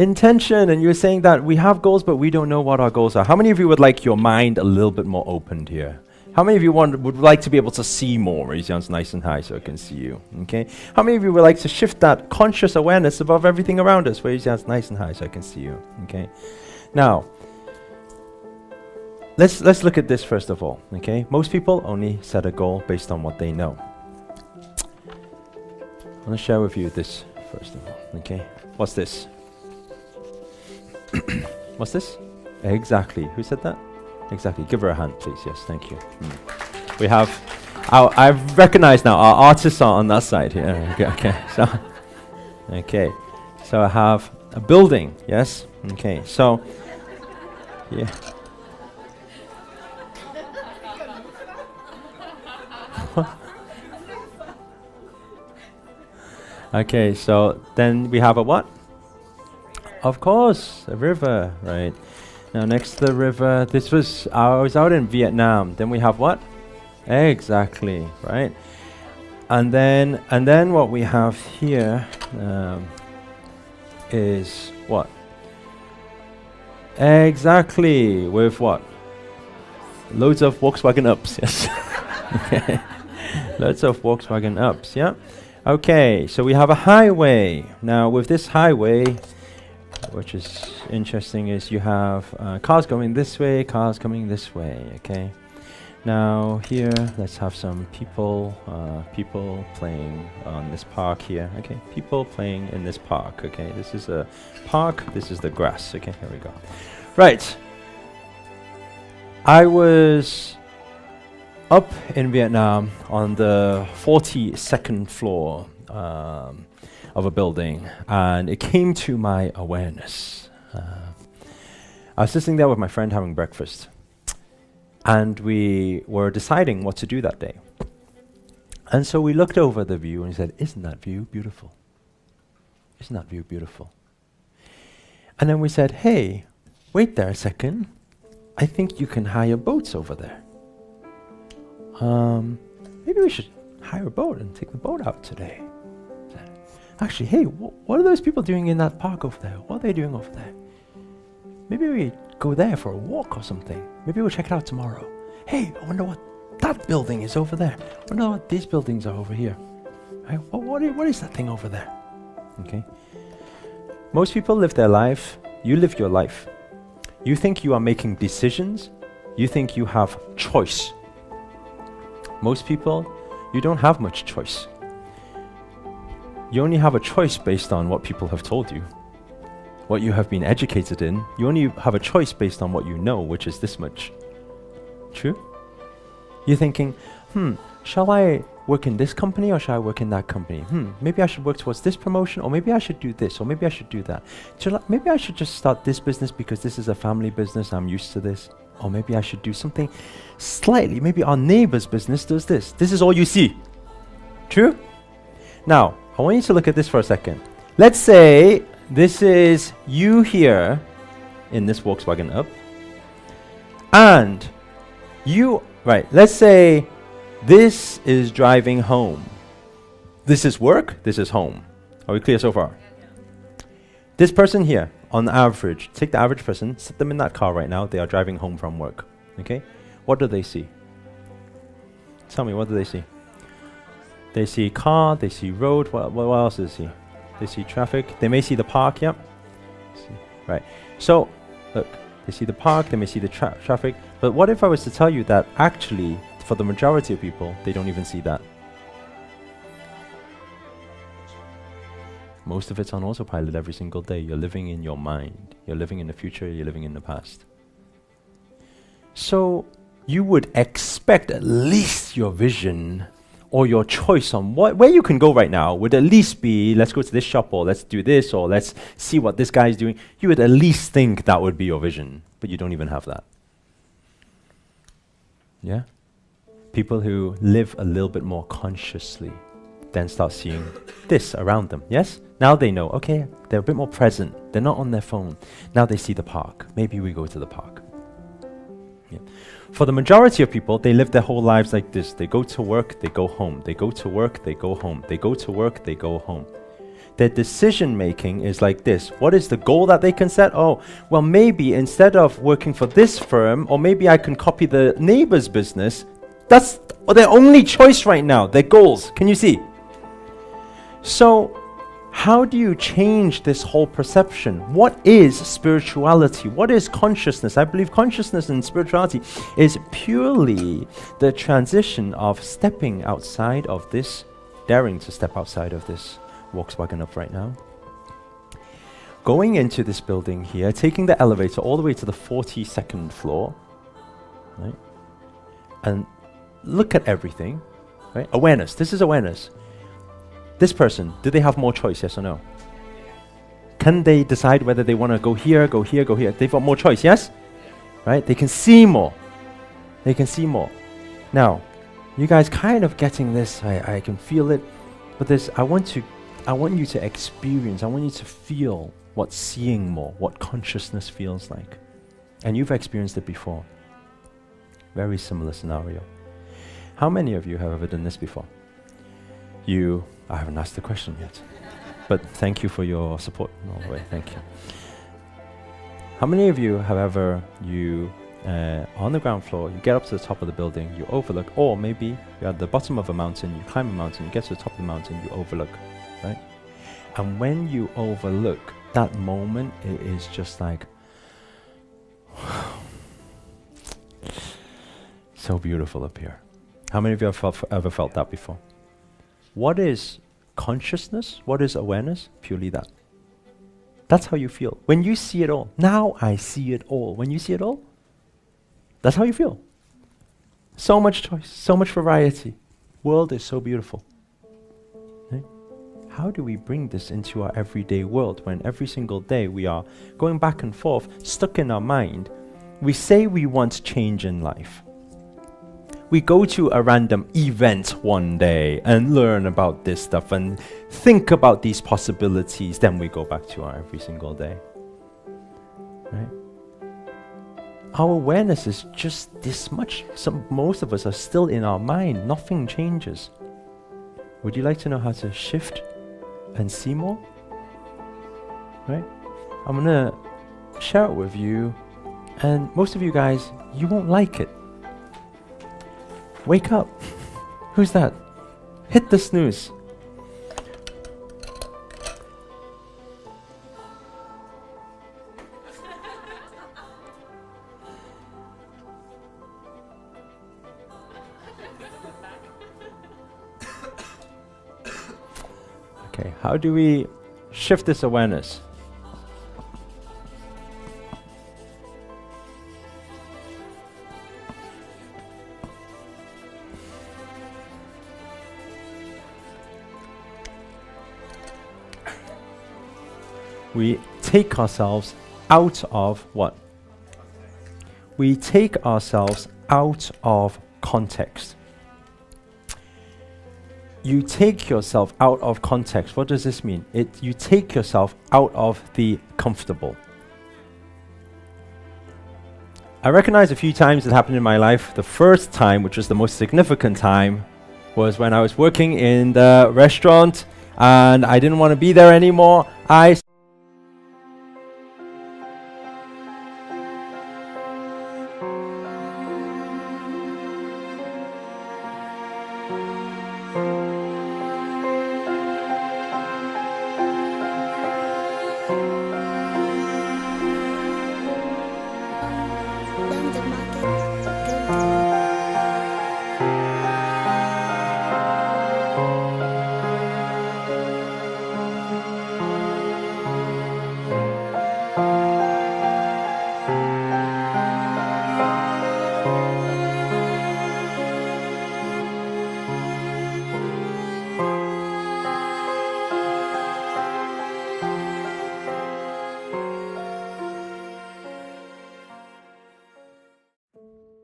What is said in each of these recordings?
Intention, and you're saying that we have goals, but we don't know what our goals are. How many of you would like your mind a little bit more opened here? How many of you would like to be able to see more? Raise your hands nice and high so I can see you. Okay. How many of you would like to shift that conscious awareness above everything around us? Raise your hands nice and high so I can see you. Okay. Now, let's look at this first of all. Okay. Most people only set a goal based on what they know. I'm going to share with you this first of all. Okay. What's this? What's this? Exactly. Who said that? Exactly. Give her a hand, please. Yes, thank you. We have, I've recognized now, our artists are on that side here. So I have a building, yes? Okay, so, yeah. Okay, so then we have a what? Of course, a river, right? Now next to the river, this was, I was out in Vietnam. Then we have what? Exactly, right? And then what we have here is what? Exactly, with what? Loads of Volkswagen ups, yes. Okay. Loads of Volkswagen ups, yeah? Okay, so we have a highway. Now with this highway, which is interesting, is you have cars going this way, cars coming this way, okay? Now here, let's have some people playing on this park here, okay? People playing in this park, okay? This is a park, this is the grass, okay? Here we go. Right. I was up in Vietnam on the 42nd floor of a building, and it came to my awareness. I was sitting there with my friend having breakfast, and we were deciding what to do that day. And so we looked over the view and he said, "Isn't that view beautiful? Isn't that view beautiful?" And then we said, "Hey, wait there a second. I think you can hire boats over there. Maybe we should hire a boat and take the boat out today." Actually, hey, what are those people doing in that park over there? What are they doing over there? Maybe we go there for a walk or something. Maybe we'll check it out tomorrow. Hey, I wonder what that building is over there. I wonder what these buildings are over here. Right? What is that thing over there? Okay. Most people live their life. You live your life. You think you are making decisions. You think you have choice. Most people, you don't have much choice. You only have a choice based on what people have told you, what you have been educated in. You only have a choice based on what you know, which is this much. True? You're thinking, shall I work in this company or shall I work in that company? Maybe I should work towards this promotion, or maybe I should do this, or maybe I should do that. Maybe I should just start this business because this is a family business, I'm used to this. Or maybe I should do something slightly, maybe our neighbor's business does this. This is all you see. True? Now, I want you to look at this for a second. Let's say this is you here in this Volkswagen up. And you, right, let's say this is driving home. This is work, this is home. Are we clear so far? This person here, on average, take the average person, sit them in that car right now, they are driving home from work. Okay? What do they see? Tell me, what do they see? They see car, they see road, what else do they see? They see traffic, they may see the park, yep. Right, so, look, they see the park, they may see the traffic, but what if I was to tell you that actually, for the majority of people, they don't even see that? Most of it's on autopilot every single day. You're living in your mind. You're living in the future, you're living in the past. So, you would expect at least your vision or your choice on where you can go right now would at least be, let's go to this shop, or let's do this, or let's see what this guy is doing. You would at least think that would be your vision, but you don't even have that. Yeah? People who live a little bit more consciously then start seeing this around them, yes? Now they know, okay, they're a bit more present. They're not on their phone. Now they see the park. Maybe we go to the park. Yeah. For the majority of people, they live their whole lives like this. They go to work, they go home. They go to work, they go home. They go to work, they go home. Their decision making is like this. What is the goal that they can set? Oh, well, maybe instead of working for this firm, or maybe I can copy the neighbor's business. That's their only choice right now, their goals. Can you see? So, how do you change this whole perception? What is spirituality? What is consciousness? I believe consciousness and spirituality is purely the transition of stepping outside of this, daring to step outside of this Volkswagen up right now. Going into this building here, taking the elevator all the way to the 42nd floor, right? And look at everything, right? Awareness, this is awareness. This person, do they have more choice, yes or no? Can they decide whether they want to go here, go here, go here? They've got more choice, yes? Right? They can see more. They can see more. Now, you guys kind of getting this, I can feel it, but this, I want you to experience, I want you to feel what seeing more, what consciousness feels like. And you've experienced it before. Very similar scenario. How many of you have ever done this before? I haven't asked the question yet, but thank you for your support. No way, thank you. How many of you have ever, on the ground floor, you get up to the top of the building, you overlook, or maybe you're at the bottom of a mountain, you climb a mountain, you get to the top of the mountain, you overlook, right? And when you overlook, that moment, it is just like, so beautiful up here. How many of you have ever felt that before? What is consciousness? What is awareness? Purely that. That's how you feel. When you see it all. Now I see it all. When you see it all, that's how you feel. So much choice, so much variety. World is so beautiful. Right? How do we bring this into our everyday world when every single day we are going back and forth, stuck in our mind? We say we want change in life. We go to a random event one day and learn about this stuff and think about these possibilities. Then we go back to our every single day. Right? Our awareness is just this much. Most of us are still in our mind. Nothing changes. Would you like to know how to shift and see more? Right? I'm going to share it with you. And most of you guys, you won't like it. Wake up. Who's that? Hit the snooze. Okay, how do we shift this awareness? We take ourselves out of what? We take ourselves out of context. You take yourself out of context. What does this mean? You take yourself out of the comfortable. I recognize a few times it happened in my life. The first time, which was the most significant time, was when I was working in the restaurant and I didn't want to be there anymore.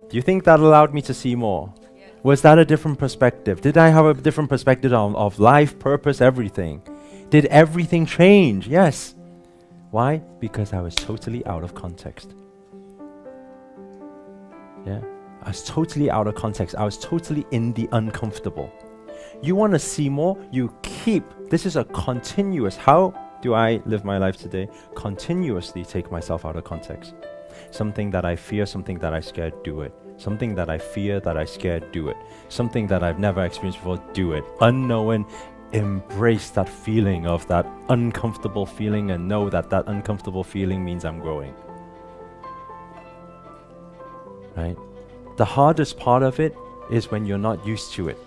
Do you think that allowed me to see more? Yeah. Was that a different perspective? Did I have a different perspective of life, purpose, everything? Did everything change? Yes. Why? Because I was totally out of context. Yeah. I was totally out of context. I was totally in the uncomfortable. You want to see more? You keep This is a continuous, how do I live my life today? Continuously take myself out of context. Something that I fear, something that I scared, do it. Something that I fear, that I scared, do it. Something that I've never experienced before, do it. Unknowing, embrace that feeling of that uncomfortable feeling and know that that uncomfortable feeling means I'm growing. Right? The hardest part of it is when you're not used to it.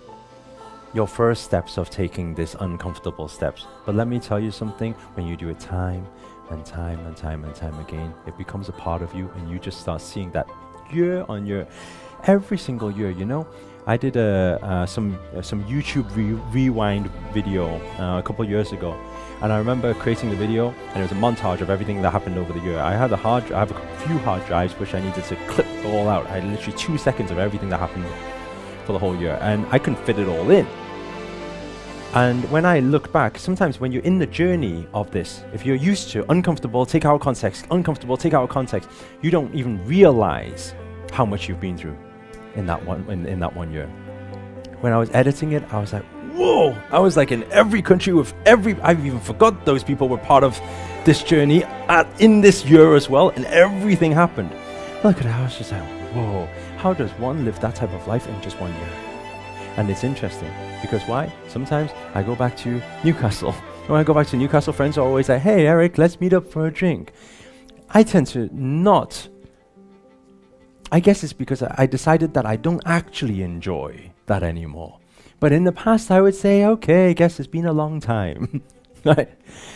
Your first steps of taking this uncomfortable steps. But let me tell you something, when you do it time and time and time and time again, it becomes a part of you and you just start seeing that year on year, every single year, you know. I did some YouTube rewind video a couple of years ago, and I remember creating the video, and it was a montage of everything that happened over the year. I have a few hard drives which I needed to clip all out. I had literally 2 seconds of everything that happened for the whole year, and I couldn't fit it all in. And when I look back, sometimes when you're in the journey of this, if you're used to uncomfortable, take out of context, uncomfortable, take out of context, you don't even realize how much you've been through in that one year. When I was editing it, I was like, whoa! I was like in every country with I've even forgot those people were part of this journey in this year as well, and everything happened. Look at it, I was just like, whoa, how does one live that type of life in just 1 year? And it's interesting, because why? Sometimes I go back to Newcastle. When I go back to Newcastle, friends are always like, hey Eric, let's meet up for a drink. I tend to not. I guess it's because I decided that I don't actually enjoy that anymore. But in the past I would say, okay, I guess it's been a long time. Right?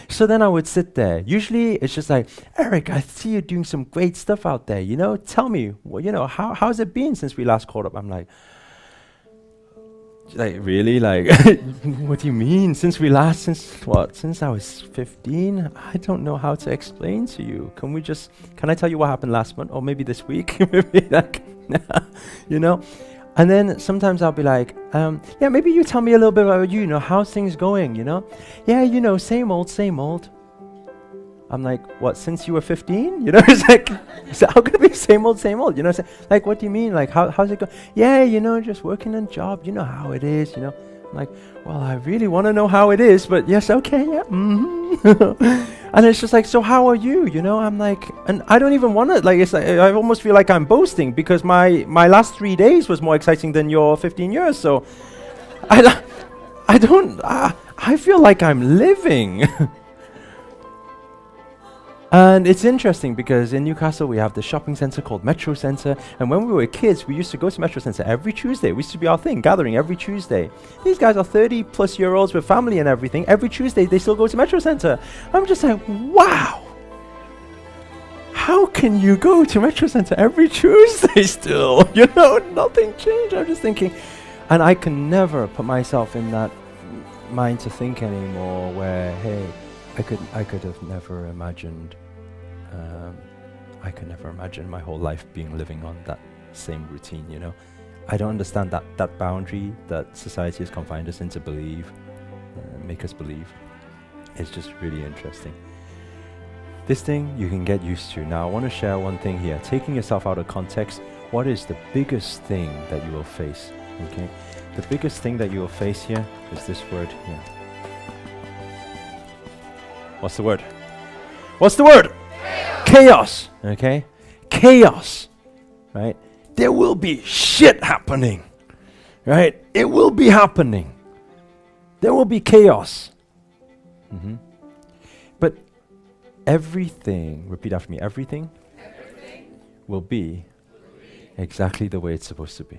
So then I would sit there. Usually it's just like, Eric, I see you doing some great stuff out there, you know, tell me, well, you know, how's it been since we last caught up? I'm like, really? Like, what do you mean? Since I was 15? I don't know how to explain to you. Can I tell you what happened last month? Or maybe this week? Maybe like, you know? And then sometimes I'll be like, yeah, maybe you tell me a little bit about you know, how's things going, you know? Yeah, you know, same old, same old. I'm like, what, since you were 15? You know, it's like, how could it be same old, you know? Like, what do you mean? Like, how's it going? Yeah, you know, just working on job, you know how it is, you know? I'm like, well, I really want to know how it is, but yes, okay, yeah, And it's just like, so how are you, you know? I'm like, and I don't even want to, like, it's like, I almost feel like I'm boasting because my last 3 days was more exciting than your 15 years, so I feel like I'm living. And it's interesting because in Newcastle we have the shopping centre called Metro Centre, and when we were kids we used to go to Metro Centre every Tuesday. We used to be our thing, gathering every Tuesday. These guys are 30 plus year olds with family and everything. Every Tuesday they still go to Metro Centre. I'm just like, wow! How can you go to Metro Centre every Tuesday still? You know, nothing changed. I'm just thinking, and I can never put myself in that mind to think anymore where, hey, I could have never imagined I could never imagine my whole life living on that same routine, you know. I don't understand that boundary that society has confined us in to believe, make us believe. It's just really interesting. This thing you can get used to. Now I want to share one thing here. Taking yourself out of context, what is the biggest thing that you will face? Okay, the biggest thing that you will face here is this word here. What's the word? What's the word? Chaos. Okay? Chaos. Right? There will be shit happening. Right? It will be happening. There will be chaos. But everything, repeat after me, everything will be exactly the way it's supposed to be.